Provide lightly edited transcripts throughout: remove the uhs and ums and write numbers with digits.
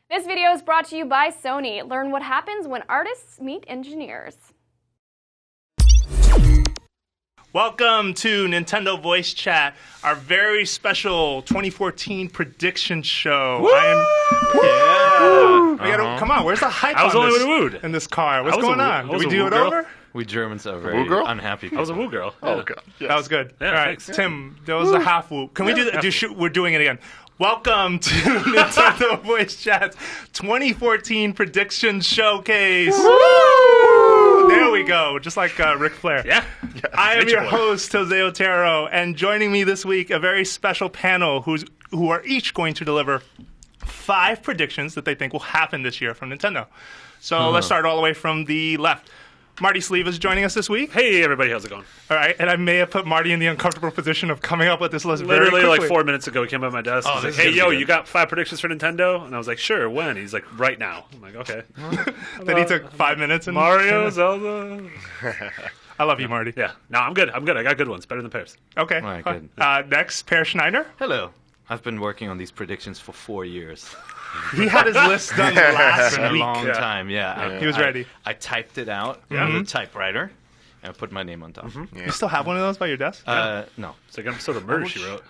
This video is brought to you by Sony. Learn what happens when artists meet engineers. Welcome to Nintendo Voice Chat, our very special 2014 prediction show. Come on, where's the hype I was only with Wood in this car? What's going on? Did we do it over? We Germans are very unhappy people. I was a woo girl. Oh, God. Yes. That was good. Yeah, all right, thanks. Tim, that was a half whoop. Can we do that? We're doing it again. Welcome to Nintendo Voice Chat's 2014 Prediction Showcase. Woo! There we go, just like Ric Flair. Yeah. I am your host, Jose Otero, and joining me this week, a very special panel who are each going to deliver 5 predictions that they think will happen this year from Nintendo. So let's start all the way from the left. Marty Sleeve is joining us this week. Hey, everybody, how's it going? All right, and I may have put Marty in the uncomfortable position of coming up with this list Literally, very quickly. like 4 minutes ago, he came by my desk. He's like, hey, yo, you got 5 predictions for Nintendo? And I was like, sure, when? He's like, right now. I'm like, okay. Then he took 5 minutes. And Mario, Zelda. I love you, Marty. Yeah, no, I'm good. I got good ones. Better than Pear's. Okay. All right, good. Next, Per Schneider. Hello. I've been working on these predictions for 4 years. He had his list done last It's been a week. long time, yeah. He was ready. I typed it out on the typewriter and I put my name on top. You still have one of those by your desk? No. It's like an episode of Murder, She Wrote.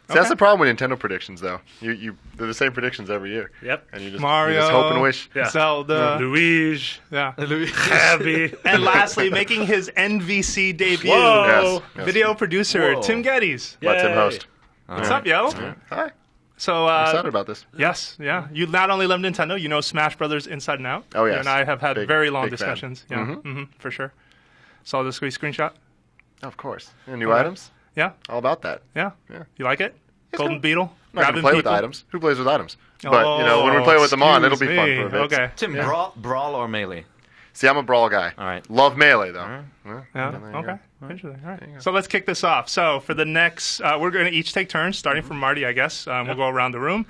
So that's the problem with Nintendo predictions, though. They're the same predictions every year. Yep. And you just Mario, hope and wish. Yeah. Zelda. Luigi. Yeah. Abby. And lastly, making his NVC debut, Whoa. Yes. video producer Whoa. Tim Geddes. Let Tim Yay. host. What's up, yo? Hi. So, I'm excited about this. yes, yeah. You not only love Nintendo, you know Smash Brothers inside and out. Oh, yes. You and I have had Big- very long big fan. discussions. Yeah, for sure. Saw the screenshot. Of course. And new items? Yeah, All about that. yeah. Yeah. You like it? It's Golden cool. Beetle. I'm not going Grabbing to play with people? items. Who plays with items? But, when we play with them on, it'll be fun for a bit. Okay. Tim, brawl or melee? See, I'm a brawl guy. All right. Love melee, though. right. Well, Yeah. there you Okay. go. Interesting. All right. So let's kick this off. So for the next, we're going to each take turns, starting from Marty, I guess. We'll go around the room.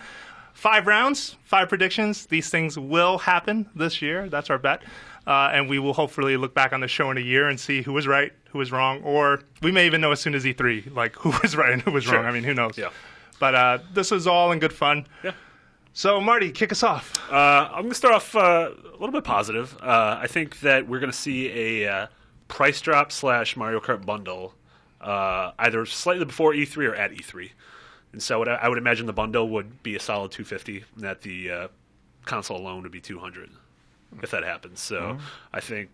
5 rounds, 5 predictions. These things will happen this year. That's our bet. And we will hopefully look back on the show in a year and see who was right, who was wrong, or we may even know as soon as E3, like who was right and who was wrong. I mean, who knows? Yeah. But this is all in good fun. Yeah. So Marty, kick us off. I'm going to start off a little bit positive. I think that we're going to see a price drop / Mario Kart bundle either slightly before E3 or at E3. And so I would imagine the bundle would be a solid $250, and that the console alone would be $200 if that happens. So I think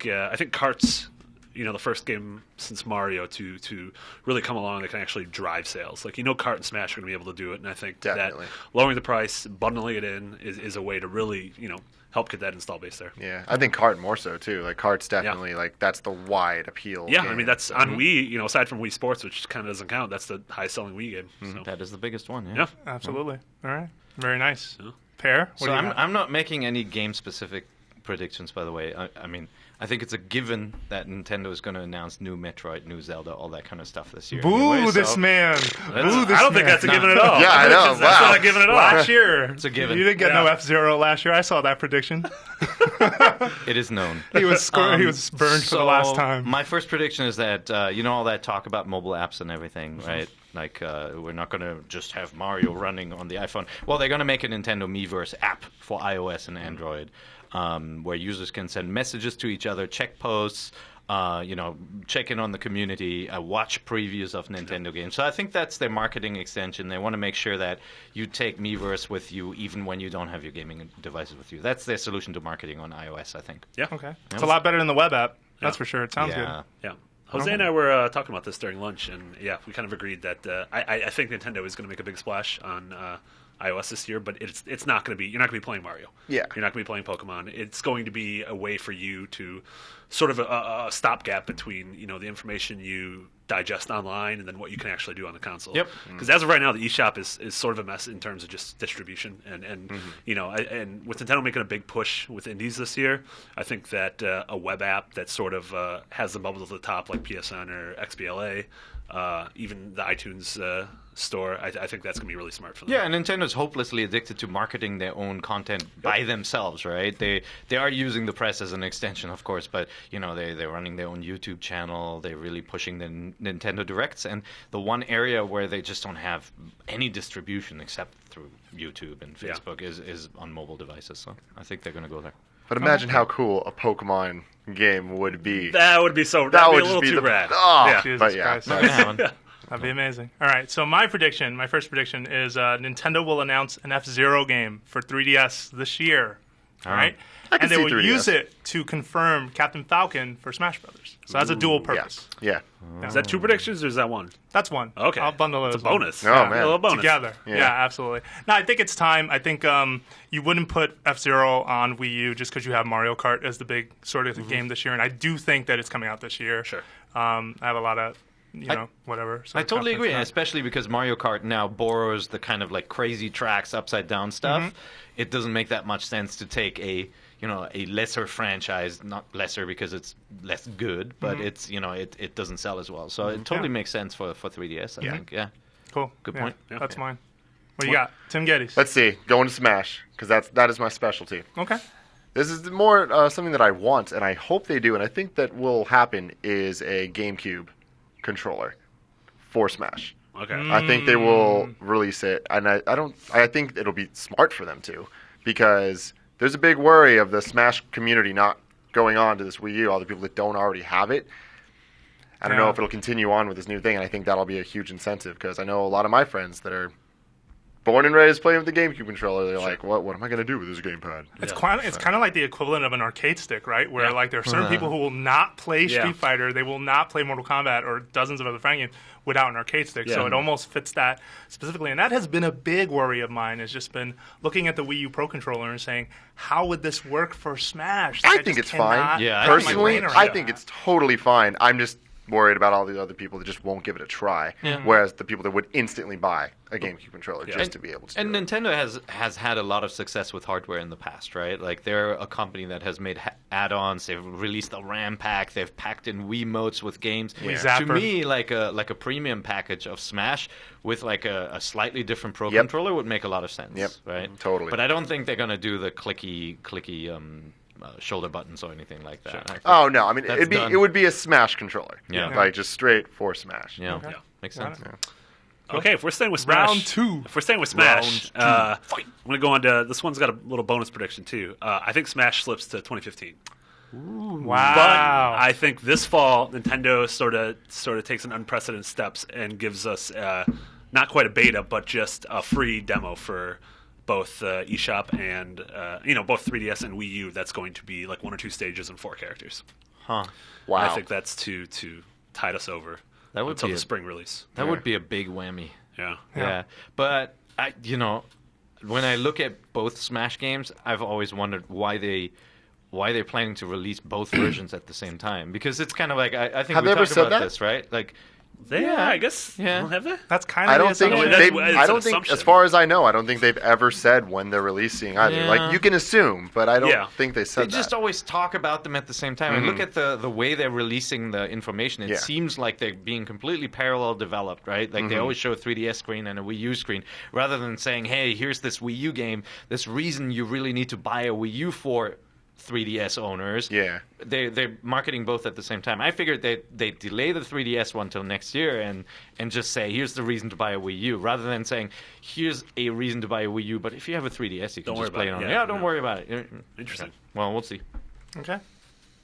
Kart's the first game since Mario to really come along that can actually drive sales. Like, Kart and Smash are going to be able to do it, and I think Definitely. that lowering the price, bundling it in is a way to really, help get that install base there. Yeah, I think Kart more so, too. Like, Kart's definitely, that's the wide appeal Yeah, game. I mean, that's on Wii, aside from Wii Sports, which kind of doesn't count, that's the highest-selling Wii game. So. That is the biggest one, Yeah. Absolutely. All right. Very nice. Yeah. Pear, what So do you I'm, got? I'm not making any game-specific predictions, by the way. I mean, I think it's a given that Nintendo is going to announce new Metroid, new Zelda, all that kind of stuff this year. Boo anyway, this so man. Boo this I don't man. think that's a given at all. Yeah, I know. That's Wow. not a given at all. Last year. It's a given. You didn't get no Yeah. F-Zero last year. I saw that prediction. It is known. He was he was burned for the last time. My first prediction is that all that talk about mobile apps and everything, right? Like we're not going to just have Mario running on the iPhone. Well, they're going to make a Nintendo Miiverse app for iOS and Android, where users can send messages to each other, check posts, check in on the community, watch previews of Nintendo games. So I think that's their marketing extension. They want to make sure that you take Miiverse with you even when you don't have your gaming devices with you. That's their solution to marketing on iOS, I think. Yeah. Okay. It's a lot better than the web app. That's Yeah. for sure. It sounds Yeah. Yeah. Jose and I were talking about this during lunch, and yeah, we kind of agreed that I think Nintendo is going to make a big splash on iOS this year, but it's not going to be. You're not going to be playing Mario. Yeah. You're not going to be playing Pokemon. It's going to be a way for you to sort of a stopgap between the information you digest online and then what you can actually do on the console. Yep. Because as of right now, the eShop is sort of a mess in terms of just distribution, and and with Nintendo making a big push with indies this year, I think that a web app that sort of has the bubbles at the top like PSN or XBLA even the iTunes store. I think that's going to be really smart for them. Yeah, and Nintendo's hopelessly addicted to marketing their own content by themselves, right? They are using the press as an extension, of course, but they're running their own YouTube channel. They're really pushing the Nintendo Directs, and the one area where they just don't have any distribution except through YouTube and Facebook is on mobile devices. So I think they're going to go there. But imagine how cool a Pokemon game would be. That would be so. That That'd would be a little just be too the rad. Oh, Yeah. Jesus but yeah. Christ. Not gonna happen. That'd be amazing. All right, so my first prediction is Nintendo will announce an F-Zero game for 3DS this year. All right? I can And they see will 3DS. use it to confirm Captain Falcon for Smash Brothers. So that's a dual purpose. Yeah. Is that 2 predictions or is that 1? That's one. Okay. I'll bundle it It's as a one. bonus. Oh, man. A little bonus. Together. Yeah. Yeah, absolutely. No, I think it's time. I think you wouldn't put F-Zero on Wii U just because you have Mario Kart as the big sort of game this year. And I do think that it's coming out this year. Sure. I have a lot of, whatever. sort I of totally confidence agree, in that. especially because Mario Kart now borrows the kind of like crazy tracks, upside down stuff. It doesn't make that much sense to take a lesser franchise, not lesser because it's less good, but it's it doesn't sell as well. So it totally makes sense for 3DS. I think. Yeah. Cool. Good Yeah, point. That's mine. What do you got? Tim Geddes. Let's see. Going to Smash, because that is my specialty. Okay. This is more something that I want, and I hope they do, and I think that will happen, is a GameCube controller for Smash. Okay. I think they will release it, and I think it'll be smart for them to, because there's a big worry of the Smash community not going on to this Wii U, all the people that don't already have it. I don't know if it'll continue on with this new thing, and I think that'll be a huge incentive, because I know a lot of my friends that are born and raised playing with the GameCube controller. They're like, what am I going to do with this gamepad? It's kind of like the equivalent of an arcade stick, right? Where like there are certain people who will not play Street Fighter, they will not play Mortal Kombat or dozens of other fighting games without an arcade stick. So it almost fits that specifically, and that has been a big worry of mine. Has just been looking at the Wii U Pro controller and saying, how would this work for Smash? Like, I think just it's fine. cannot Yeah, wrap my Personally, brain around I that. think it's totally fine. I'm just worried about all the other people that just won't give it a try. Whereas the people that would instantly buy a GameCube controller just to be able to And do it. Nintendo has had a lot of success with hardware in the past, right? Like they're a company that has made add-ons. They've released a RAM pack. They've packed in Wiimotes with games. Yeah. To Zapper. me, like a premium package of Smash with like a slightly different Pro controller would make a lot of sense. Yep. Right. Totally. But I don't think they're gonna do the clicky shoulder buttons or anything like that. I think Oh no! I mean, that's done. it would be a Smash controller. Yeah. Like just straight for Smash. Yeah. Okay. Makes Got sense. it. Okay, if we're staying with Smash, Round 2. If we're staying with Smash, I'm going to go on to this one's got a little bonus prediction too. I think Smash slips to 2015. Wow. But I think this fall Nintendo sort of takes an unprecedented steps and gives us not quite a beta, but just a free demo for both eShop and both 3DS and Wii U. That's going to be like 1 or 2 stages and 4 characters. Huh. Wow. I think that's to tide us over That would until be the a- spring release. That would be a big whammy. Yeah. Yeah. But when I look at both Smash games, I've always wondered why they're planning to release both versions at the same time. Because it's kind of like I think Have we they ever talked said about that? this, right? Like Yeah, I guess. Yeah. Well, have they? That's kind of I the don't think assumption. That's- they. it's I an don't think, assumption. as far as I know, I don't think they've ever said when they're releasing either. Yeah. Like you can assume, but I don't Yeah. think they they said just that. always talk about them at the same time. And look at the way they're releasing the information. It Yeah. seems like they're being completely parallel developed, right? Like they always show a 3DS screen and a Wii U screen, rather than saying, "Hey, here's this Wii U game. This reason you really need to buy a Wii U for 3DS owners." Yeah. They're marketing both at the same time. I figured they delay the 3DS one till next year and just say, here's the reason to buy a Wii U, rather than saying, here's a reason to buy a Wii U, but if you have a 3DS, you can Don't worry just play it about on it. it. Yeah, Don't yeah. worry about it. Interesting. Well, we'll see. Okay.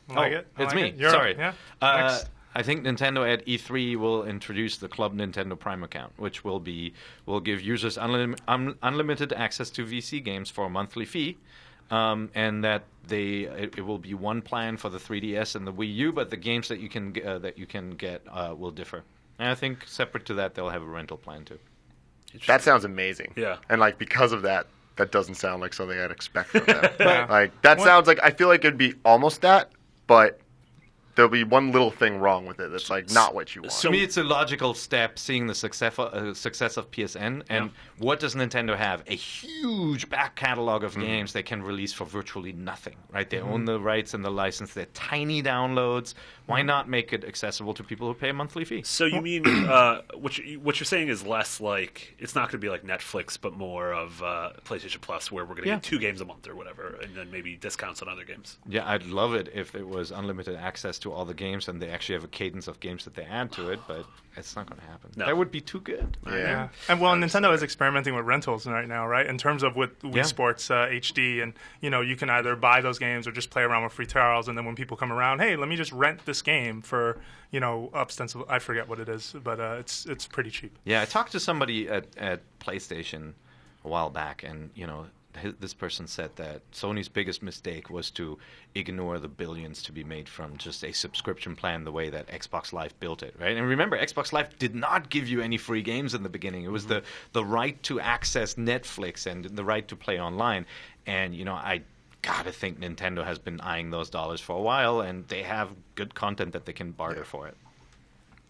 I like it. I It's like me. it. You're Sorry. up. Yeah. Uh, Next. I think Nintendo at E3 will introduce the Club Nintendo Prime account, which will give users unlimited access to VC games for a monthly fee. And that it will be one plan for the 3DS and the Wii U, but the games that you can get will differ. And I think separate to that, they'll have a rental plan too. That sounds amazing. Yeah. And like because of that, that doesn't sound like something I'd expect from them. Yeah. Like that What- sounds like I feel like it'd be almost that, but there'll be one little thing wrong with it that's like not what you want. To me, it's a logical step seeing the success of PSN. And what does Nintendo have? A huge back catalog of games they can release for virtually nothing, right? They own the rights and the license. They're tiny downloads. Why not make it accessible to people who pay a monthly fee? So you mean what you're saying is less like it's not going to be like Netflix, but more of PlayStation Plus, where we're going to get 2 games a month or whatever, and then maybe discounts on other games. Yeah, I'd love it if it was unlimited access to all the games and they actually have a cadence of games that they add to it, but it's not going to happen. No. That would be too good. Yeah. And Nintendo is experimenting with rentals right now, right? In terms of with Wii Sports HD, and you can either buy those games or just play around with free trials, and then when people come around, hey, let me just rent this game for ostensibly, I forget what it is, but it's pretty cheap. Yeah, I talked to somebody at PlayStation a while back, and this person said that Sony's biggest mistake was to ignore the billions to be made from just a subscription plan the way that Xbox Live built it, right? And remember, Xbox Live did not give you any free games in the beginning. It was the right to access Netflix and the right to play online. And, I gotta think Nintendo has been eyeing those dollars for a while, and they have good content that they can barter for it.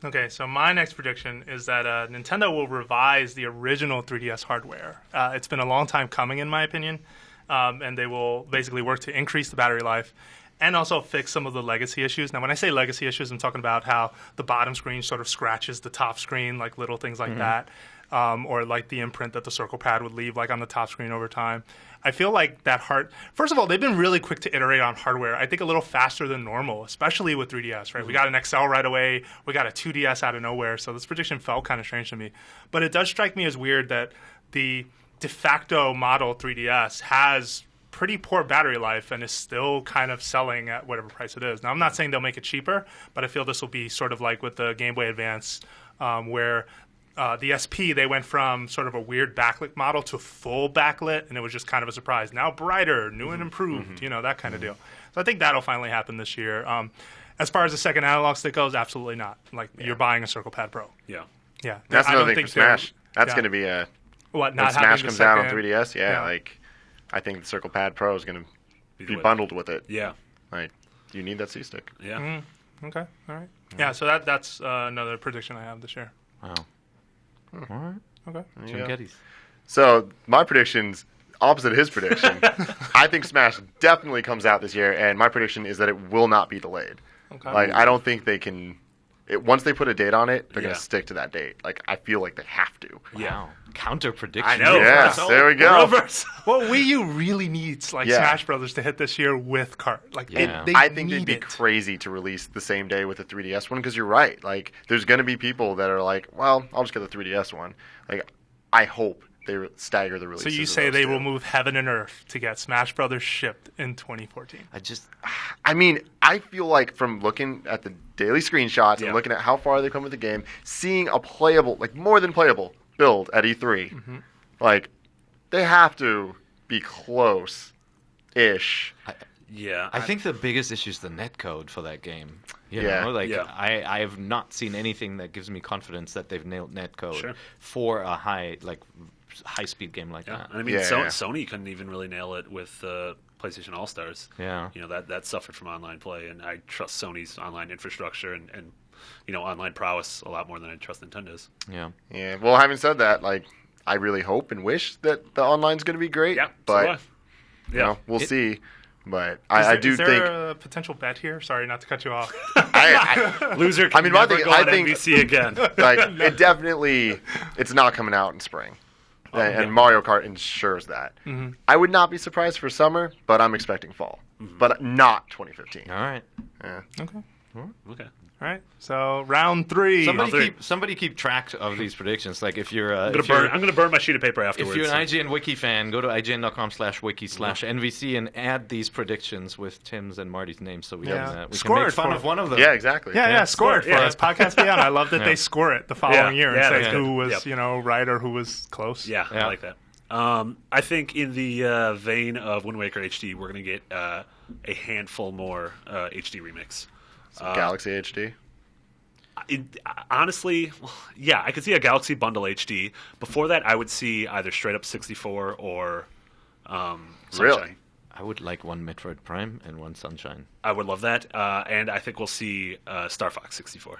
Okay, so my next prediction is that Nintendo will revise the original 3DS hardware. It's been a long time coming, in my opinion, and they will basically work to increase the battery life and also fix some of the legacy issues. Now, when I say legacy issues, I'm talking about how the bottom screen sort of scratches the top screen, like little things like that, or like the imprint that the circle pad would leave like on the top screen over time. I feel like that first of all, they've been really quick to iterate on hardware. I think a little faster than normal, especially with 3DS, right? We got an XL right away. We got a 2DS out of nowhere. So this prediction felt kind of strange to me. But it does strike me as weird that the de facto model 3DS has pretty poor battery life and is still kind of selling at whatever price it is. Now, I'm not saying they'll make it cheaper, but I feel this will be sort of like with the Game Boy Advance, where the SP, they went from sort of a weird backlit model to full backlit, and it was just kind of a surprise. Now brighter, new and improved, that kind of deal. So I think that'll finally happen this year. As far as the second analog stick goes, absolutely not. Like, you're buying a Circle Pad Pro. Yeah. Yeah. That's I another don't thing think for Smash. That's going to be what, when not Smash having the comes out on second- 3DS, like, I think the Circle Pad Pro is going to be way. bundled with it. Yeah. Like, you need that C-stick. Yeah. Okay, all right. Yeah, so that's another prediction I have this year. Wow. All right. Okay. Jim Geddes. So my prediction's opposite of his prediction. I think Smash definitely comes out this year, and my prediction is that it will not be delayed. Okay. Like, I don't think they can. Once they put a date on it, they're going Yeah. to stick to that date. Like, I feel like they have to. Wow. Counter prediction. I know. Yes, So- there we go. Reverse. Well, Wii U really needs Yeah. Smash Brothers to hit this year with cart. Like, Yeah. they I think it'd need be it. crazy to release the same day with the 3DS one, because you're right. Like, there's going to be people that are like, well, I'll just get the 3DS one. Like, I hope they stagger the So releases. you of say those they two. will move heaven and earth to get Smash Brothers shipped in 2014. I mean, I feel like from looking at the daily screenshots Yeah. and looking at how far they've come with the game, seeing a playable, like more than playable build at E3, like, they have to be close-ish. Yeah. I think the biggest issue is the netcode for that game. You Yeah. know, like Yeah. I have not seen anything that gives me confidence that they've nailed netcode Sure. for a high speed game like Yeah. that. I mean, Yeah. Sony couldn't even really nail it with PlayStation All Stars. Yeah. That suffered from online play, and I trust Sony's online infrastructure and online prowess a lot more than I trust Nintendo's. Yeah. Yeah. Well, having said that, like, I really hope and wish that the online's going to be great. Yeah. But Yeah. we'll see. But Is there think. a potential bet here? Sorry, not to cut you off. Loser can I mean, my never thing- go I on think- NVC again. Like, it definitely, it's not coming out in spring. And Mario Kart ensures that. I would not be surprised for summer, but I'm expecting fall. But not 2015. All right. Yeah. Okay. Okay. All right. So round 3. Somebody keep track of these predictions. Like if you're I'm gonna burn my sheet of paper afterwards. if you're an IGN Wiki fan, go to ign.com/wiki/NVC and add these predictions with Tim's and Marty's names so we can Score make it fun for- of one of them. Yeah, exactly. Yeah, score it for Yeah. us. Podcast Beyond. I love that Yeah. they score it the following year and Yeah, say that's who good. was, Yep. right or who was close. Yeah, Yeah. I like that. I think in the vein of Wind Waker HD, we're going to get a handful more HD remix. Galaxy HD. Honestly, yeah, I could see a Galaxy Bundle HD. Before that, I would see either straight up 64 or Really? Sunshine. I would like one Metroid Prime and one Sunshine. I would love that, and I think we'll see Star Fox 64.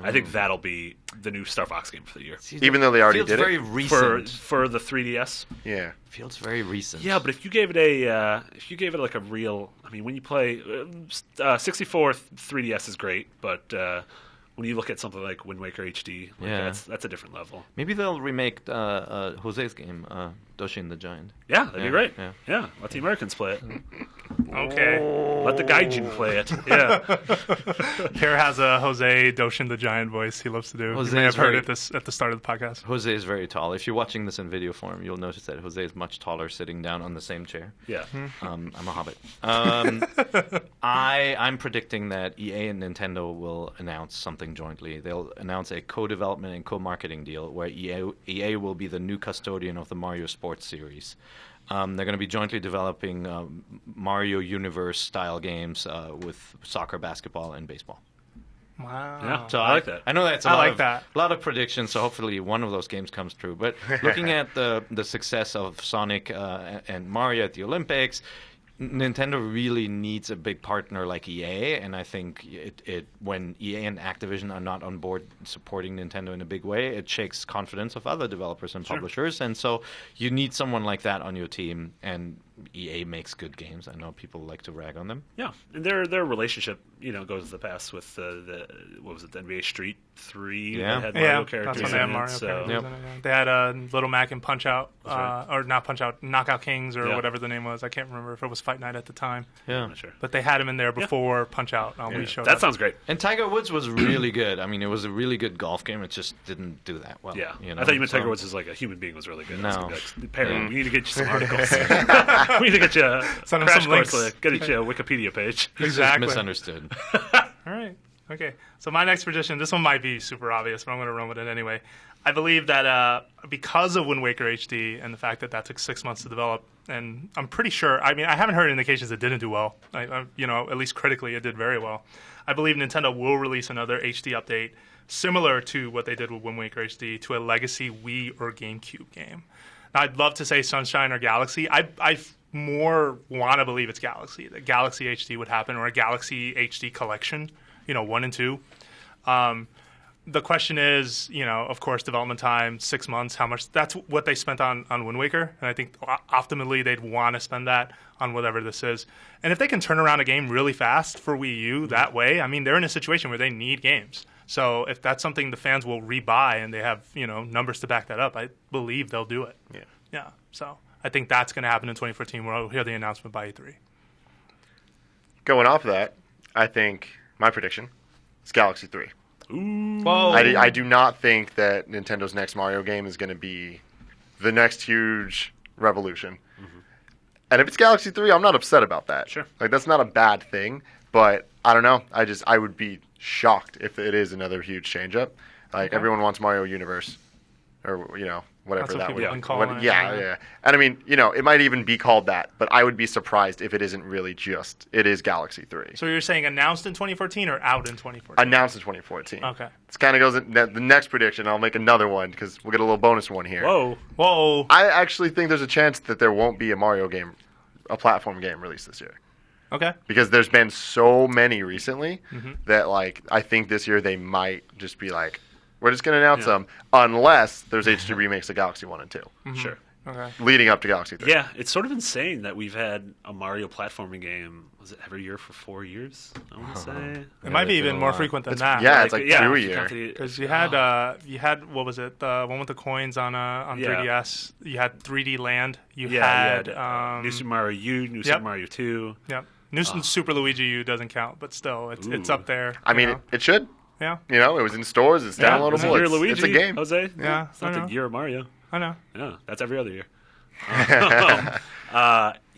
I think that'll be the new Star Fox game for the year. Even though they already feels did very it? recent. For the 3DS. Yeah. Feels very recent. Yeah, but if you gave it like a real, I mean, when you play 64 3DS is great, but when you look at something like Wind Waker HD, that's a different level. Maybe they'll remake Jose's game, Yoshi and the Giant. Yeah, that'd be great. Yeah. Yeah, let the Americans play it. Okay. Let the Gaijin play it. Yeah. Pierre has a Jose Doshin the Giant voice he loves to do. Jose you may have is heard very- it at the start of the podcast. Jose is very tall. If you're watching this in video form, you'll notice that Jose is much taller sitting down on the same chair. Yeah. I'm a hobbit. I'm predicting that EA and Nintendo will announce something jointly. They'll announce a co-development and co-marketing deal where EA will be the new custodian of the Mario Sports series. They're going to be jointly developing Mario Universe-style games with soccer, basketball, and baseball. Wow. Yeah. So I like that. I know that's a I lot like of, that. lot of predictions, so hopefully one of those games comes true. But looking at the success of Sonic and Mario at the Olympics, Nintendo really needs a big partner like EA, and I think when EA and Activision are not on board supporting Nintendo in a big way, it shakes confidence of other developers and publishers, and so you need someone like that on your team, and EA makes good games. I know people like to rag on them. Yeah, and their relationship, goes to the past with the what was it, the NBA Street 3 Yeah. that had Mario Yeah, characters that's when they had in Mario it. So characters Yep. in it, yeah. They had Little Mac and Punch Out, right. or not Punch Out, Knockout Kings, or Yeah. whatever the name was. I can't remember if it was Fight Night at the time. Yeah. I'm not sure. But they had him in there before Punch Out. We showed That up. sounds great. And Tiger Woods was really good. I mean, it was a really good golf game. It just didn't do that well. Yeah, you know? I thought you meant So- Tiger Woods as like a human being was really good. No. I was gonna be like, Perry, we need to get you some articles. we need to get you a Send him crash some course, links. get you a Wikipedia page. He's just Exactly. misunderstood. All right. Okay. So my next prediction, this one might be super obvious, but I'm going to run with it anyway. I believe that because of Wind Waker HD and the fact that took 6 months to develop, and I'm pretty sure, I mean, I haven't heard indications it didn't do well. At least critically, it did very well. I believe Nintendo will release another HD update similar to what they did with Wind Waker HD to a legacy Wii or GameCube game. Now, I'd love to say Sunshine or Galaxy. I more want to believe it's Galaxy, that Galaxy HD would happen, or a Galaxy HD collection, 1 and 2. The question is, of course, development time, 6 months, how much, that's what they spent on Wind Waker. And I think optimally they'd want to spend that on whatever this is. And if they can turn around a game really fast for Wii U that way, I mean, they're in a situation where they need games. So if that's something the fans will rebuy and they have, numbers to back that up, I believe they'll do it. Yeah. Yeah. So I think that's going to happen in 2014. We'll hear the announcement by E3. Going off of that, I think my prediction is Galaxy 3. Whoa. I do not think that Nintendo's next Mario game is going to be the next huge revolution. And if it's Galaxy 3, I'm not upset about that. Sure. Like, that's not a bad thing, but I don't know. I would be shocked if it is another huge change-up. Like, everyone wants Mario Universe, or, whatever That's what that people would have been calling it, yeah, yeah. yeah. And I mean, it might even be called that, but I would be surprised if it isn't really it is Galaxy 3. So you're saying announced in 2014 or out in 2014? Announced in 2014. Okay. This kind of goes in the next prediction. I'll make another one because we'll get a little bonus one here. Whoa. I actually think there's a chance that there won't be a Mario game, a platform game released this year. Okay. Because there's been so many recently Mm-hmm. that, like, I think this year they might just be like, we're just going to announce them unless there's HD remakes of Galaxy 1 and 2 Sure. Okay. leading up to Galaxy 3. Yeah, it's sort of insane that we've had a Mario platforming game, was it every year for 4 years, I want to say? It might be there's been even a more lot. frequent than It's- that. yeah, it's like 2 a if you year. count the- Because you had what was it? The one with the coins on Yeah. 3DS. You had 3D Land. You Yeah, had you had New Super Mario U, New Yep. Super Mario 2. Yep. New Super Luigi U doesn't count, but still, it's Ooh. up there. I mean, it should. yeah, It was in stores. It's Yeah, downloadable. it's a year It's, Luigi, it's a game. Jose. Yeah, It's not I the know. year of Mario. I know. Yeah, that's every other year.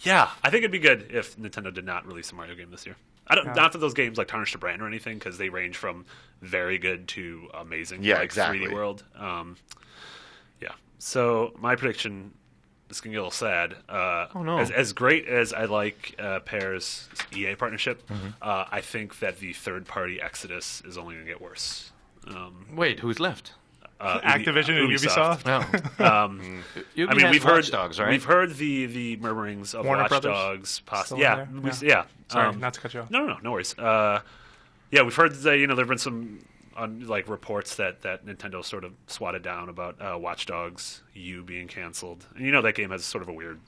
Yeah, I think it'd be good if Nintendo did not release a Mario game this year. Not that those games like tarnish the brand or anything, because they range from very good to amazing. Yeah, like exactly. 3D World. Yeah. So my prediction. This is gonna get a little sad. Oh, no. As great as I like Pear's EA partnership, I think that the third-party exodus is only gonna get worse. Wait, who's left? Activision and Ubisoft. Ubi I mean, has we've Watch heard Dogs, right? We've heard the murmurings of Warner Watch Brothers Dogs. still Yeah, in we, there? yeah. Sorry, not to cut you off. No worries. Yeah, we've heard that there've been some reports that Nintendo sort of swatted down about Watch Dogs U being canceled. And that game has sort of a weird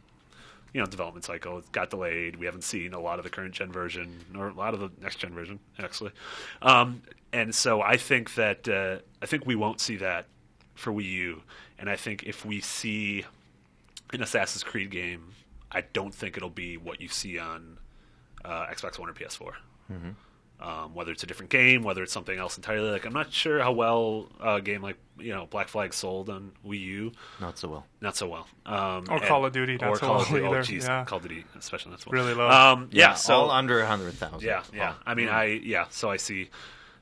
development cycle. It got delayed. We haven't seen a lot of the current gen version or a lot of the next gen version actually. And so I think we won't see that for Wii U. And I think if we see an Assassin's Creed game, I don't think it'll be what you see on Xbox One or PS4. Whether it's a different game, whether it's something else entirely. Like, I'm not sure how well a game like Black Flag sold on Wii U. Not so well. Or Call of Duty, not so well either. Oh, geez, Yeah. Call of Duty, especially not so well. Really low. So all under 100,000. Yeah. I mean, so I see.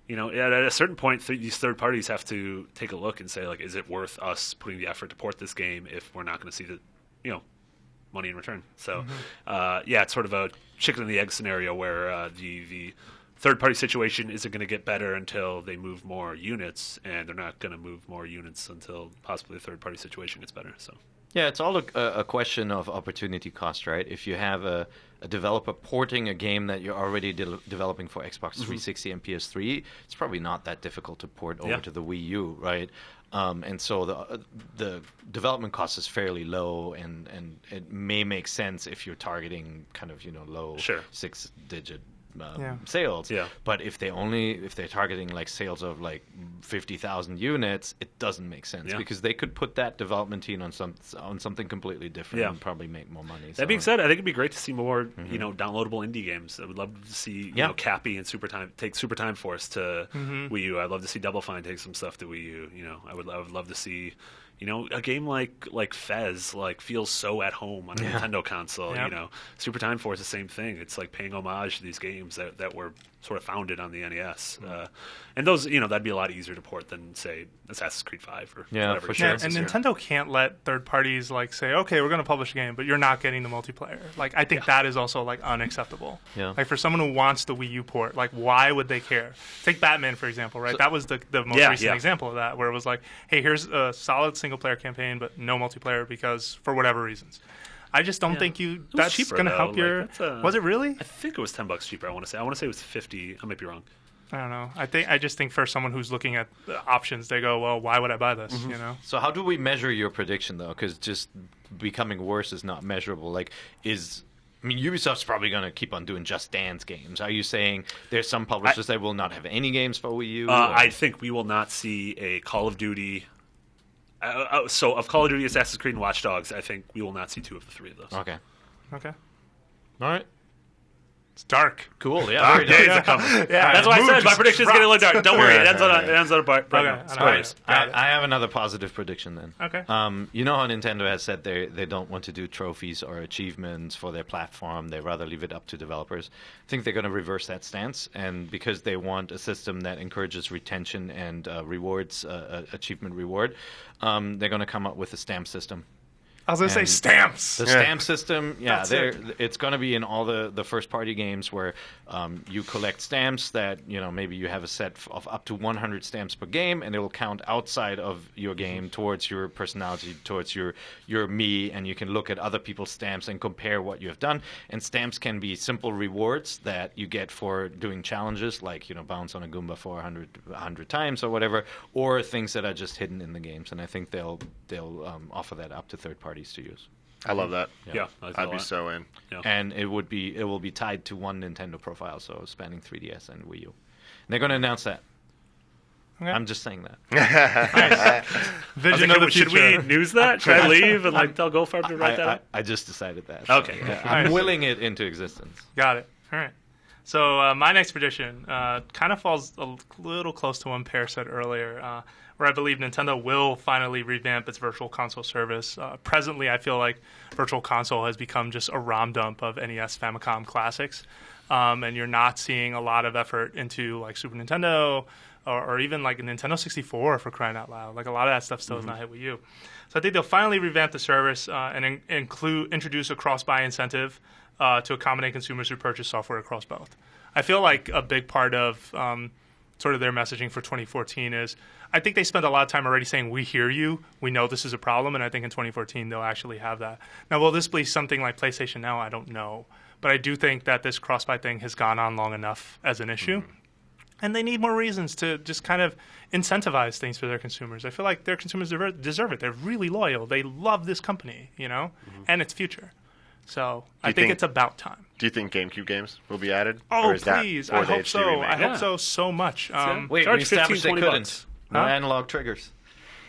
At a certain point, these third parties have to take a look and say, like, is it worth us putting the effort to port this game if we're not going to see the, money in return? So, it's sort of a chicken and the egg scenario where the third-party situation isn't going to get better until they move more units, and they're not going to move more units until possibly the third-party situation gets better. So. Yeah, it's all a question of opportunity cost, right? If you have a developer porting a game that you're already developing for Xbox 360 and PS3, it's probably not that difficult to port over to the Wii U, right? And so the development cost is fairly low, and it may make sense if you're targeting kind of low six-digit sales. Yeah. But if they're targeting like sales of like 50,000 units, it doesn't make sense because they could put that development team on something completely different and probably make more money. That being said, I think it'd be great to see more downloadable indie games. I would love to see Cappy and take Super Time Force to Wii U. I'd love to see Double Fine take some stuff to Wii U. I would love to see a game like Fez feels so at home on a Nintendo console. Yep. Super Time Force, the same thing. It's like paying homage to these games that were sort of founded on the NES. And those, that'd be a lot easier to port than, say, Assassin's Creed 5 or whatever. For sure. Yeah, and Nintendo can't let third parties say, okay, we're going to publish a game, but you're not getting the multiplayer. I think that is also unacceptable. Yeah. For someone who wants the Wii U port, why would they care? Take Batman for example, right? That was the most recent example of that, where it was hey, here's a solid single player campaign, but no multiplayer because for whatever reasons. I just don't think that's going to help your. Was it really? I think it was $10 cheaper. I want to say it was 50. I might be wrong. I don't know. I just think for someone who's looking at the options, they go, well, why would I buy this? So how do we measure your prediction though? Because just becoming worse is not measurable. Ubisoft's probably going to keep on doing Just Dance games. Are you saying there's some publishers that will not have any games for Wii U? I think we will not see a Call of Duty. So of Call of Duty, Assassin's Creed, and Watch Dogs, I think we will not see two of the three of those. Okay. Okay. All right. It's dark. Cool. Yeah. Dark days are coming. That's why I said my prediction is going to look dark. Don't worry. It ends on a bright note. Spoilers. I have another positive prediction then. Okay. You know how Nintendo has said they don't want to do trophies or achievements for their platform. They rather leave it up to developers. I think they're going to reverse that stance, and because they want a system that encourages retention and rewards achievement reward, they're going to come up with a stamp system. I was going to say stamps. The stamp system, it's going to be in all the first-party games where you collect stamps that, maybe you have a set of up to 100 stamps per game, and it will count outside of your game towards your personality, towards your me, and you can look at other people's stamps and compare what you have done. And stamps can be simple rewards that you get for doing challenges, like, bounce on a Goomba 100 times or whatever, or things that are just hidden in the games. And I think they'll offer that up to third parties to use. I love that. Yeah, I'd be so in. Yeah. And it will be tied to one Nintendo profile, so spanning 3DS and Wii U. And they're going to announce that. Okay. I'm just saying that. Vision of the future. Should we news that? Should I leave and tell Goldfarb to write that up? I just decided that. Okay. So, yeah, I'm willing it into existence. Got it. All right. So my next prediction kind of falls a little close to what Pear said earlier, where I believe Nintendo will finally revamp its Virtual Console service. Presently, I feel like Virtual Console has become just a ROM dump of NES Famicom classics, and you're not seeing a lot of effort into Super Nintendo or even a Nintendo 64 for crying out loud. A lot of that stuff still has not hit Wii U. So I think they'll finally revamp the service and introduce a cross-buy incentive to accommodate consumers who purchase software across both. I feel like a big part of sort of their messaging for 2014 is, I think they spent a lot of time already saying, we hear you, we know this is a problem, and I think in 2014 they'll actually have that. Now, will this be something like PlayStation Now? I don't know. But I do think that this cross-buy thing has gone on long enough as an issue. And they need more reasons to just kind of incentivize things for their consumers. I feel like their consumers deserve it. They're really loyal. They love this company, and its future. So I think it's about time. Do you think GameCube games will be added? Oh, or is please. That I hope HD so. remake? I hope so much. Wait, Charge we established they 15, couldn't. $20. No Huh? analog triggers.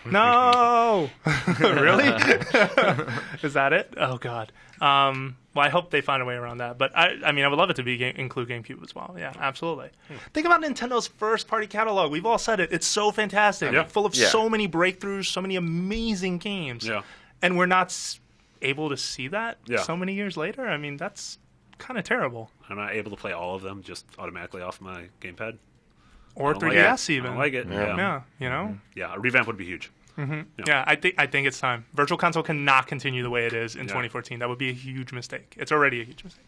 No! Really? Is that it? Oh, God. Well, I hope they find a way around that. But, I mean, I would love it to include GameCube as well. Yeah, absolutely. Think about Nintendo's first-party catalog. We've all said it. It's so fantastic. Yeah. Full of so many breakthroughs, so many amazing games. Yeah. And we're not able to see that Yeah. so many years later? I mean, that's kind of terrible. I'm not able to play all of them just automatically off my gamepad. Or I don't like 3DS it. even. I don't like it. Yeah, you know? Yeah, a revamp would be huge. Yeah, I think it's time. Virtual Console cannot continue the way it is in 2014. That would be a huge mistake. It's already a huge mistake.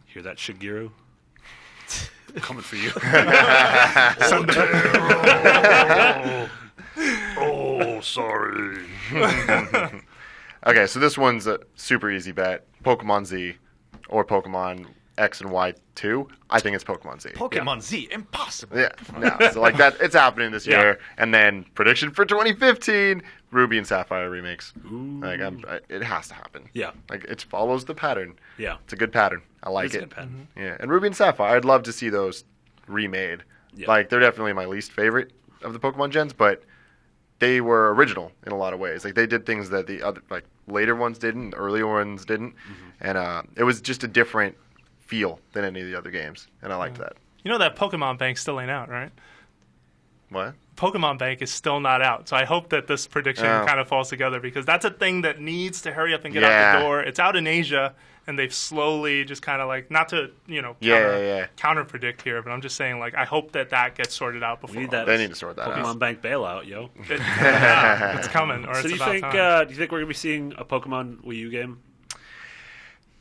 Hear that, Shigeru? Coming for you. Oh, sorry. Okay, so this one's a super easy bet. Pokemon Z or Pokemon X and Y 2. I think it's Pokemon Z. Pokemon Z, impossible. Yeah, no. So like that, it's happening this Yeah. year. And then prediction for 2015: Ruby and Sapphire remakes. Like it has to happen. Yeah. Like it follows the pattern. Yeah. It's a good pattern. I like It's a it. good pattern. Yeah, and Ruby and Sapphire, I'd love to see those remade. Yeah. Like they're definitely my least favorite of the Pokemon gens, but they were original in a lot of ways. Like they did things that the other like later ones didn't, the earlier ones didn't, and it was just a different feel than any of the other games, and I liked that. You know that Pokemon Bank still ain't out, right? What? Pokemon Bank is still not out. So I hope that this prediction kind of falls together because that's a thing that needs to hurry up and get out the door. It's out in Asia, and they've slowly just kind of like, not to, counter predict here, but I'm just saying, like, I hope that gets sorted out before. We need that They need to sort that Pokemon out. Bank bailout, yo. Yeah, it's coming, or So it's do you about think time. do you think we're gonna be seeing a Pokemon Wii U game?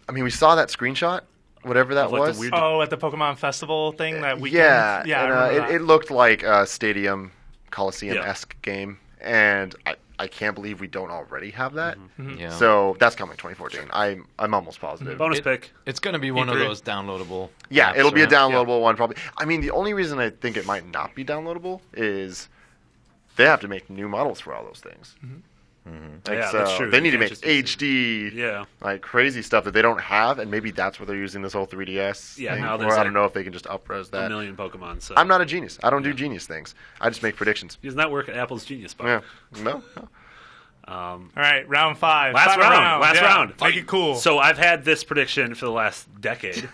I mean, we saw that screenshot, whatever that Like the was. weird- Oh, at the Pokemon Festival thing that weekend? Yeah, Yeah, I and, remember that. it looked like a Stadium Coliseum-esque game, and I can't believe we don't already have that. Yeah. So that's coming 2014. I'm almost positive. Bonus It- pick. It's going to be one of E3. those downloadable. Yeah, apps, it'll be a right? downloadable one probably. I mean, the only reason I think it might not be downloadable is they have to make new models for all those things. Like, Yeah, so that's true. They You need to can't make just use HD, Yeah. like crazy stuff that they don't have, and maybe that's where they're using this whole 3DS Yeah, thing. now Or there's I like don't know if they can just upres A that. million Pokemon. So I'm not a genius. I don't do genius things. I just make predictions. Doesn't that work at Apple's Genius Bar? Yeah. No. All right, round 5. Last Final round, last yeah. round. Make it cool. So I've had this prediction for the last decade,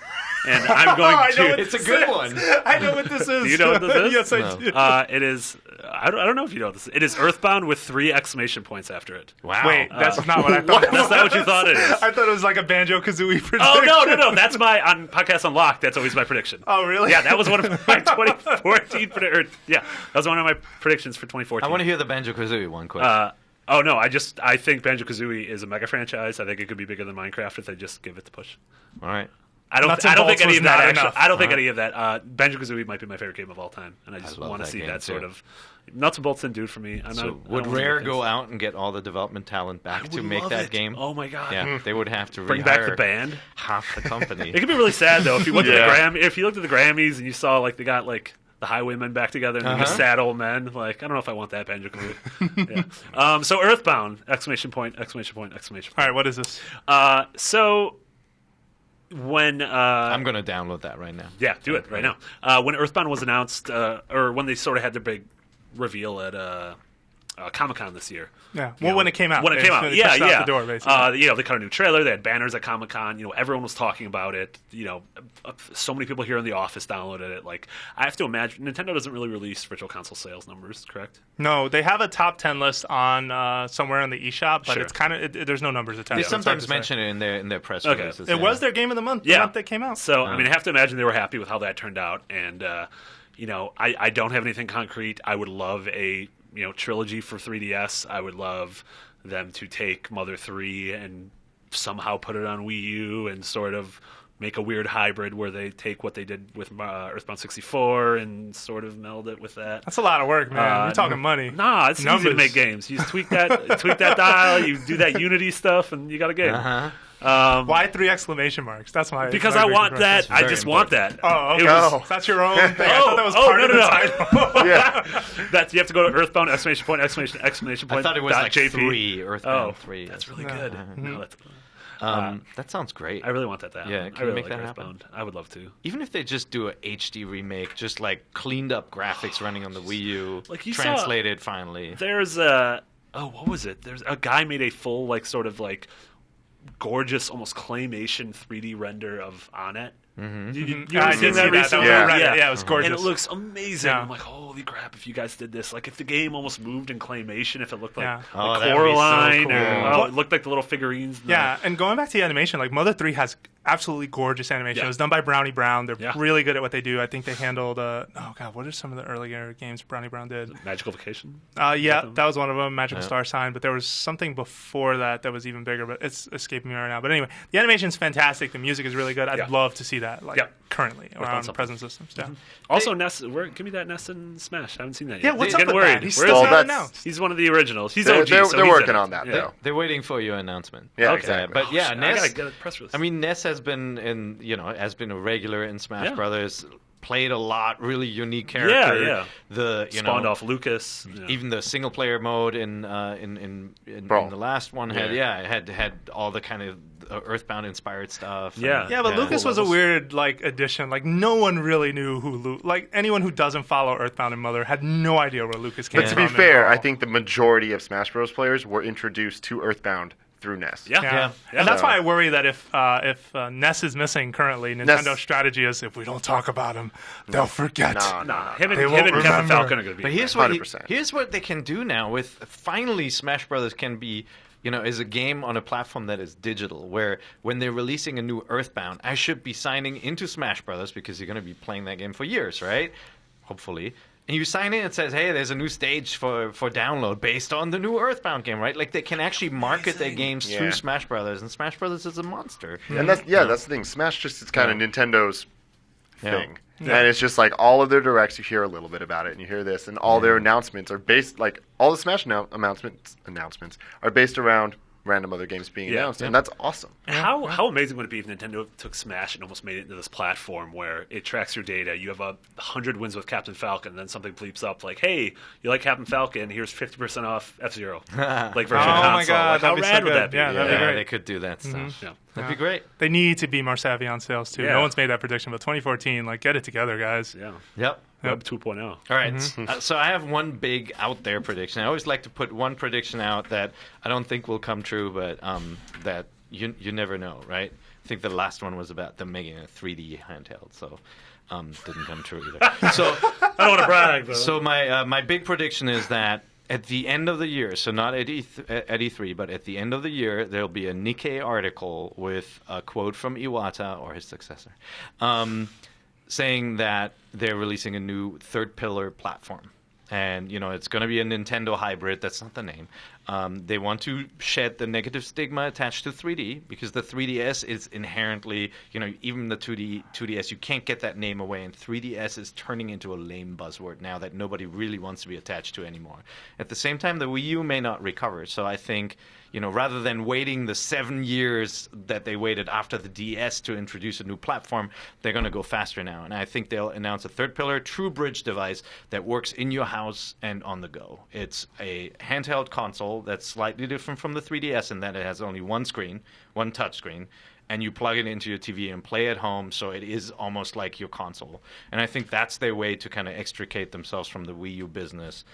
and I'm going I know to. what It's a this good is. one. I know what this is. Do you know what this is? Yes, I No. do. It is. I don't know if you know what this is. It is Earthbound with 3 exclamation points after it. Wow. Wait, that's not what I thought. That's not what you thought it is. I thought it was like a Banjo-Kazooie prediction. Oh no! That's my on Podcast Unlocked. That's always my prediction. Oh, really? Yeah, that was one of my 2014. Yeah, that was one of my predictions for 2014. I want to hear the Banjo-Kazooie one quick. Oh no! I think Banjo-Kazooie is a mega franchise. I think it could be bigger than Minecraft if they just give it the push. All right. I don't Nuts and think bolts any was of that. not Actually, enough. I don't think any of that. Banjo-Kazooie might be my favorite game of all time, and I just love want to that see game, that sort too. of nuts and bolts didn't do it for me. So would Rare go out and get all the development talent back to make that game? Oh my god! Yeah, they would have to Bring back the rehire band. half the company. It could be really sad though if you looked Yeah. at the if you looked at the Grammys and you saw like they got like the Highwaymen back together and they're just sad old men. Like I don't know if I want that Banjo-Kazooie. Yeah. So Earthbound! Exclamation point! Exclamation point! Exclamation All point! right, what is this? So when I'm going to download that right now. yeah, do it right now. When Earthbound was announced, or when they sort of had their big reveal at Comic-Con this year. Yeah, well, when it came out. When it They came out, pushed yeah, out yeah. the door, basically. They cut a new trailer. They had banners at Comic-Con. Everyone was talking about it. So many people here in the office downloaded it. Like, I have to imagine Nintendo doesn't really release Virtual Console sales numbers, correct? No, they have a top 10 list on somewhere on the eShop, but Sure. it's kind of there's no numbers attached. They It's hard sometimes to say. mention it in their press Okay. releases. It was their game of the month. The Yeah. month that came out. So, I mean, I have to imagine they were happy with how that turned out. And, I don't have anything concrete. I would love a, trilogy for 3DS. I would love them to take Mother 3 and somehow put it on Wii U and sort of make a weird hybrid where they take what they did with Earthbound 64 and sort of meld it with that. That's a lot of work, man. You're talking money. Nah, it's easy to make games. You just tweak that dial, you do that Unity stuff, and you got a game. Why 3 exclamation marks? That's my Because my I big want question. that. I just want that. Oh, okay. It was- That's your own thing. I thought that was part of the title. Yeah. That's you have to go to Earthbound exclamation point. I thought it was dot like JP. 3, Earthbound 3. That's really good. No, that's, That sounds great. I really want that. Yeah, I can you really make like that happen? Earthbound. I would love to. Even if they just do a HD remake, just like cleaned up graphics running on the Wii U, Like you saw- translated finally. There's what was it? There's a guy made a full sort of gorgeous, almost claymation 3D render of Onett. Mm-hmm. You I ever seen did that see that. recently? That was on Reddit. Yeah, it was gorgeous. And it looks amazing. Yeah. I'm like, holy crap! If you guys did this, if the game almost moved in claymation, if it looked like, Yeah. Oh, like that'd be so Coraline, cool. or it looked like the little figurines. Yeah, and going back to the animation, Mother 3 has absolutely gorgeous animation. Yeah. It was done by Brownie Brown. They're Yeah. really good at what they do. I think they handled, what are some of the earlier games Brownie Brown did? Magical Vacation. Yeah, that was one of them, Magical Yeah. Star Sign, but there was something before that was even bigger, but it's escaping me right now. But anyway, the animation's fantastic. The music is really good. I'd Yeah. love to see that, Yeah. currently, on on something. present systems. Yeah. Also, Ness. Give me that Ness and Smash. I haven't seen that Yeah, yet. what's Getting up with worried. that? He's Where still is not he? that's- announced. He's one of the originals. He's They're- OG. they're- so they're he's working in it. on that, Yeah. though. They're waiting for your announcement. Yeah, Okay. exactly. But yeah, I Ness. gotta get a press release. I mean, Ness has been has been a regular in Smash Yeah. Brothers. Played a lot, really unique character. Yeah. The Spawned off Lucas. Yeah. even the single player mode in Brawl. the last one had Yeah. it had all the kind of Earthbound inspired stuff. Yeah. and- Yeah, but Lucas was a weird addition. No one really knew who anyone who doesn't follow Earthbound and Mother had no idea where Lucas came But from. to be at fair, all. I think the majority of Smash Bros. Players were introduced to Earthbound through Ness. Yeah. Yeah. Yeah. And that's So- why I worry that if Ness is missing currently, Nintendo's Ness- strategy is if we don't talk about him, they'll forget. Nah. Him and They won't Captain remember. Falcon are going to be. But here's fine. what 100%. here's what they can do now with finally Smash Brothers can be is a game on a platform that is digital, where when they're releasing a new Earthbound, I should be signing into Smash Brothers because you're going to be playing that game for years, right? Hopefully. And you sign in, it says, hey, there's a new stage for download based on the new Earthbound game, right? They can actually market their games Yeah. through Smash Brothers, and Smash Brothers is a monster. And that's the thing. Smash just is kind of Nintendo's Yeah. thing. And it's just all of their directs, you hear a little bit about it, and you hear this, and all their announcements are based, all the Smash announcements are based around random other games being Yeah. announced, and that's awesome. How amazing would it be if Nintendo took Smash and almost made it into this platform where it tracks your data? You have 100 wins with Captain Falcon, and then something bleeps up like, "Hey, you like Captain Falcon? Here's 50% off F-Zero." Version Oh console. my God, How that'd be so rad would good. that be? Yeah, that'd be Yeah, great. they could do that stuff. Yeah. That'd be great. They need to be more savvy on sales too. Yeah. No one's made that prediction, but 2014, get it together, guys. Yeah. Yep. Web 2.0. All right, so I have one big out there prediction. I always like to put one prediction out that I don't think will come true, but that you never know, right? I think the last one was about them making a 3D handheld, so didn't come true either. So I don't want to brag, though. so my big prediction is that at the end of the year, so not at E3, but at the end of the year, there'll be a Nikkei article with a quote from Iwata or his successor, saying that they're releasing a new third pillar platform. And, it's going to be a Nintendo hybrid. That's not the name. They want to shed the negative stigma attached to 3D because the 3DS is inherently, even the 2DS, you can't get that name away. And 3DS is turning into a lame buzzword now that nobody really wants to be attached to anymore. At the same time, the Wii U may not recover. So I think, rather than waiting the 7 years that they waited after the DS to introduce a new platform, they're going to go faster now. And I think they'll announce a third pillar, true bridge device that works in your house and on the go. It's a handheld console that's slightly different from the 3DS in that it has only one screen, one touch screen, and you plug it into your TV and play at home, so it is almost like your console. And I think that's their way to kind of extricate themselves from the Wii U business,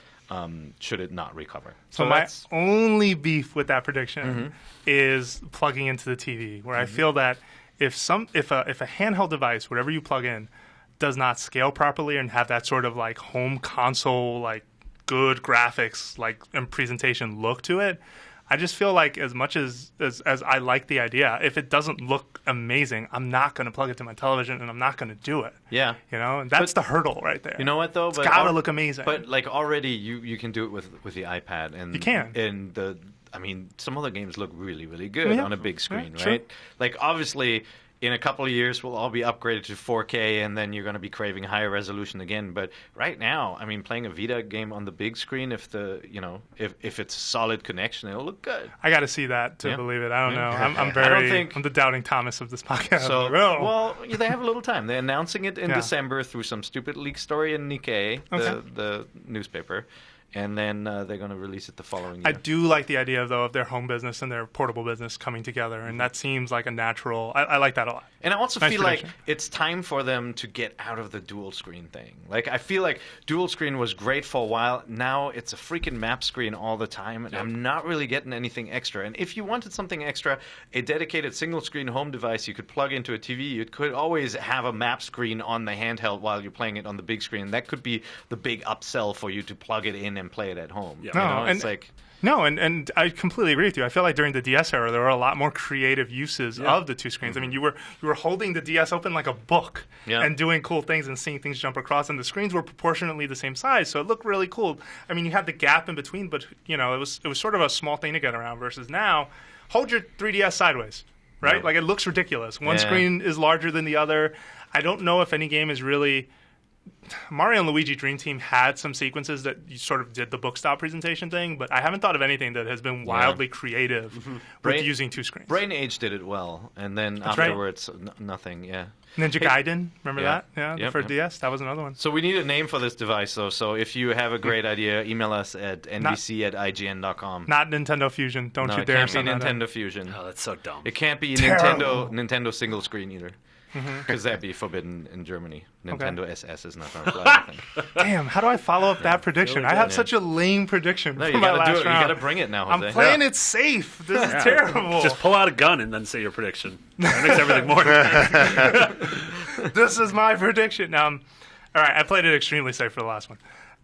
should it not recover. So my only beef with that prediction is plugging into the TV, where I feel that if a handheld device, whatever you plug in, does not scale properly and have that sort of home console good graphics and presentation look to it, I just feel like as much as I like the idea, if it doesn't look amazing, I'm not going to plug it to my television and I'm not going to do it. Yeah. And that's the hurdle right there. You know what, though? It's got to look amazing. But already you can do it with the iPad, and You can. And some other games look really, really good on a big screen, Yeah, right? sure. Obviously, in a couple of years we'll all be upgraded to 4K, and then you're going to be craving higher resolution again. But right now, I mean, playing a Vita game on the big screen, if it's a solid connection, it'll look good. I got to see that to believe it. I don't know. I'm the doubting Thomas of this podcast. So, Oh. well, they have a little time. They're announcing it in December through some stupid leak story in Nikkei, the newspaper. And then they're going to release it the following year. I do like the idea, though, of their home business and their portable business coming together, and that seems like a natural. I like that a lot. And I also Nice feel prediction. like it's time for them to get out of the dual screen thing. Like, I feel like dual screen was great for a while. Now it's a freaking map screen all the time, and I'm not really getting anything extra. And if you wanted something extra, a dedicated single screen home device you could plug into a TV, you could always have a map screen on the handheld while you're playing it on the big screen. That could be the big upsell for you to plug it in and play it at home. Yeah. No, It's like... No, and I completely agree with you. I feel like during the DS era, there were a lot more creative uses of the two screens. I mean, you were holding the DS open like a book and doing cool things and seeing things jump across, and the screens were proportionately the same size, so it looked really cool. I mean, you had the gap in between, but it was sort of a small thing to get around. Versus now, hold your 3DS sideways, right? Yeah. Like it looks ridiculous. One Yeah. screen is larger than the other. I don't know if any game is really. Mario and Luigi Dream Team had some sequences that you sort of did the book style presentation thing, but I haven't thought of anything that has been wildly creative with using two screens. Brain Age did it well, and then That's right. afterwards, nothing, yeah. Ninja Gaiden, remember Yeah. that? Yeah, Yep, for yep. DS, that was another one. So we need a name for this device, though. So if you have a great idea, email us at nvc@ign.com. Not Nintendo Fusion. Don't No, you it dare can't be send that in. Nintendo Fusion. Oh, that's so dumb. It can't be Terrible. Nintendo single screen either, Mm-hmm. because that'd be forbidden in Germany. Nintendo SS is not going to fly. I think. Damn, how do I follow up that prediction? I have yeah. such a lame prediction No, for you my got to last do it. You round. got to bring it now, I'm Jose. playing it safe. This is terrible. Just pull out a gun and then say your prediction. That makes everything more. This is my prediction. Now, all right, I played it extremely safe for the last one.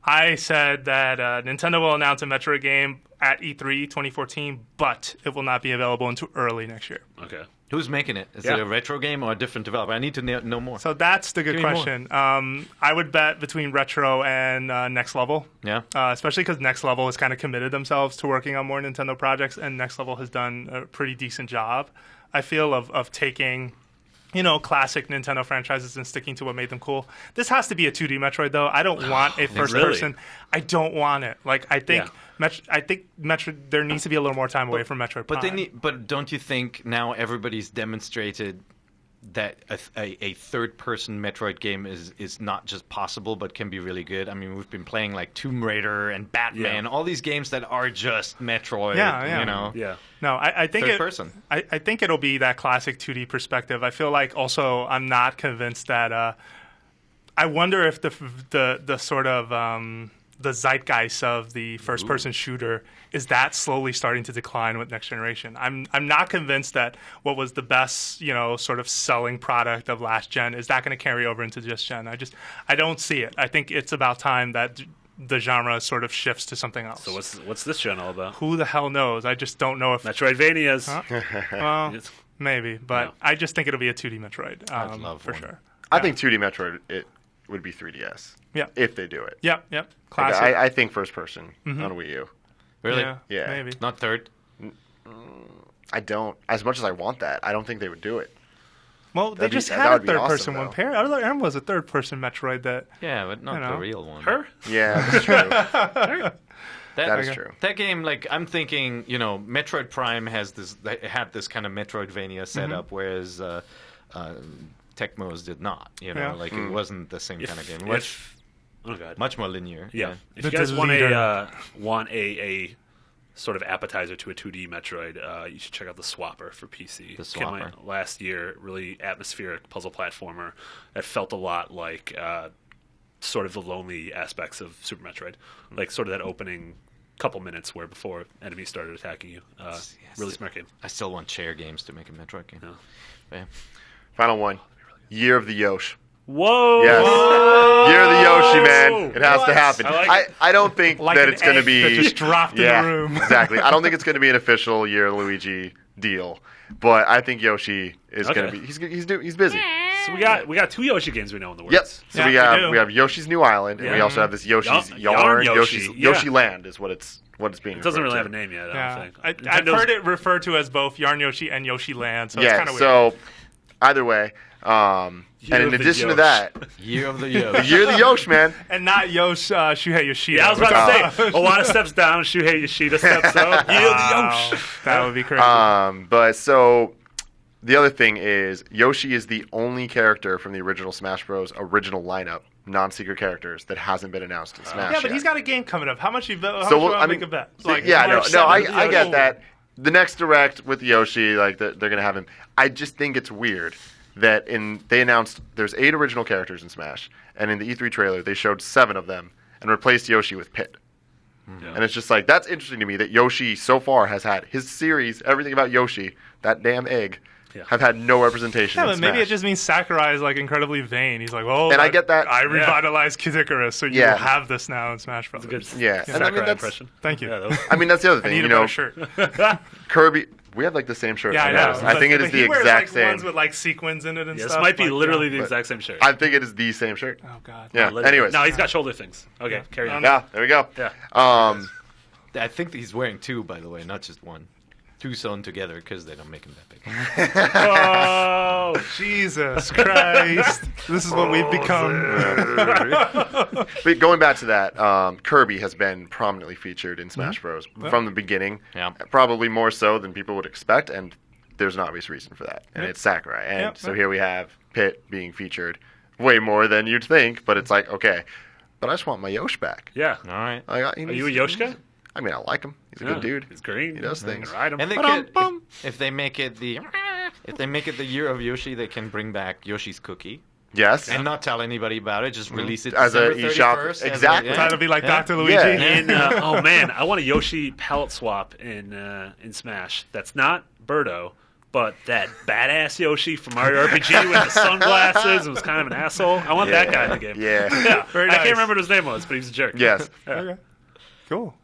I said that Nintendo will announce a Metroid game at E3 2014, but it will not be available until early next year. Okay. Who's making it? Is Yeah. it a retro game or a different developer? I need to know more. So that's the good Give me more. question. I would bet between Retro and Next Level. Yeah. Especially because Next Level has kind of committed themselves to working on more Nintendo projects, and Next Level has done a pretty decent job, I feel, of taking, classic Nintendo franchises and sticking to what made them cool. This has to be a 2D Metroid, though. I don't want a first person. I don't want it. Like, I think Metroid. There needs to be a little more time away from Metroid Prime. But don't you think now everybody's demonstrated that a third-person Metroid game is not just possible, but can be really good? I mean, we've been playing like Tomb Raider and Batman, all these games that are just Metroid. Yeah. Yeah. No, I think Third person. I think it'll be that classic 2D perspective. I feel like also I'm not convinced that. I wonder if the sort of the zeitgeist of the first-person shooter is that slowly starting to decline with next generation. I'm not convinced that what was the best, sort of selling product of last gen is that going to carry over into this gen. I don't see it. I think it's about time that the genre sort of shifts to something else. So what's this gen all about? Who the hell knows? I just don't know if Metroidvanias. well, It's- maybe, but No. I just think it'll be a 2D Metroid. I'd love for one. sure. I think 2D Metroid it would be 3DS. Yeah. If they do it. Yep. Like, Classic. I think first person on Wii U. Really? Yeah. Maybe. Not third? I don't. As much as I want that, I don't think they would do it. Well, they That'd be- just that had a would be third-person awesome, one though. pair. Other M was a third-person Metroid that. Yeah, but not the real one. Her? Yeah, that's true. That is Okay. true. That game, like, I'm thinking, Metroid Prime had this kind of Metroidvania setup, whereas Tecmo's did not. Yeah. Like it wasn't the same kind of game. Oh god. Much more linear. Yeah. If The you guys want deleter. a sort of appetizer to a 2D Metroid, you should check out the Swapper for PC. The Came out Swapper. last year, really atmospheric puzzle platformer that felt a lot like sort of the lonely aspects of Super Metroid, like sort of that opening couple minutes where before enemies started attacking you. Really smart game. I still want chair games to make a Metroid game. Yeah. Yeah. Final one. Year of the Yoshi. Whoa! Yes. Year of the Yoshi, man. It has to happen. I like I don't think Like that an it's going to egg be. that just dropped in the room. Exactly. I don't think it's going to be an official Year of Luigi deal, but I think Yoshi is going to Okay. be. He's busy. So we got two Yoshi games we know in the works. Yep. So Yeah, we have Yoshi's New Island, and we Yeah. also have this Yoshi's Yarn Yarn. Yoshi. Yoshi's Yeah. Yoshi Land is what it's being. It doesn't referred really to. have a name yet, I Yeah. don't think. I've Nintendo's- heard it referred to as both Yarn Yoshi and Yoshi Land, so it's Yeah. kind of weird. So either way. And in addition to that, Year of the the Yoshi. year of the Yoshi, man. And not Shuhei Yoshida. Yeah, I was about to say, Iwata steps down, Shuhei Yoshida steps up. Wow, that would be crazy. But so the other thing is Yoshi is the only character from the original Smash Bros. Original lineup, non-secret characters, that hasn't been announced in Smash yeah, but yet. he's got a game coming up. How much you bet? So How much we'll- make a bet? March I 7th, get Yoshi. that. The next direct with Yoshi, like they're gonna have him. I just think it's weird that they announced there's 8 original characters in Smash, and in the E3 trailer they showed 7 of them and replaced Yoshi with Pit. Yeah. And it's just like, that's interesting to me that Yoshi so far has had his series, everything about Yoshi, that damn egg, Yeah. have had no representation. Yeah, in but maybe it Smash. just means Sakurai is like incredibly vain. He's like, well, And I get that. I revitalized Kid Icarus, so you Yeah. will have this now in Smash Bros. Good Yeah, and I mean, Sakurai that's- impression. Thank you. Yeah, that was, I mean, that's the other I thing. need You a know, better shirt. Kirby. We have like the same shirt. Yeah, I noticed. know. I think it But is he the wears, exact like, same. ones with like sequins in it and this stuff. might be like, literally the but- exact same shirt. I think it is the same shirt. Oh god. Yeah. Anyways. No, he's got shoulder things. Okay, carry on. Yeah. There we go. Yeah. I think he's wearing 2, by the way, not just 1. 2 sewn together because they don't make him that big. Oh, Jesus Christ! This is what we've become. But going back to that, Kirby has been prominently featured in Smash Bros. From the beginning. Yeah. Probably more so than people would expect, and there's an obvious reason for that. And it's Sakurai. And Yep. so here we have Pit being featured way more than you'd think, but it's like, okay, but I just want my Yoshi back. Yeah. All right. Are Are you a Yoshi guy? I mean, I like him. He's a good dude. He's green. He does You things. can ride him. And they Ba-dum-bum. could, if they make it the year of Yoshi, they can bring back Yoshi's Cookie Yes. and not tell anybody about it. Just release it As a December eShop. 31st, Exactly. That'll be like Yeah. Dr. Luigi. Yeah. And oh man, I want a Yoshi palette swap in Smash. That's not Birdo, but that badass Yoshi from Mario RPG with the sunglasses and was kind of an asshole. I want that guy in the game. Yeah. Yeah. Very I nice. can't remember what his name was, but he was a jerk. Yes. Okay. Cool.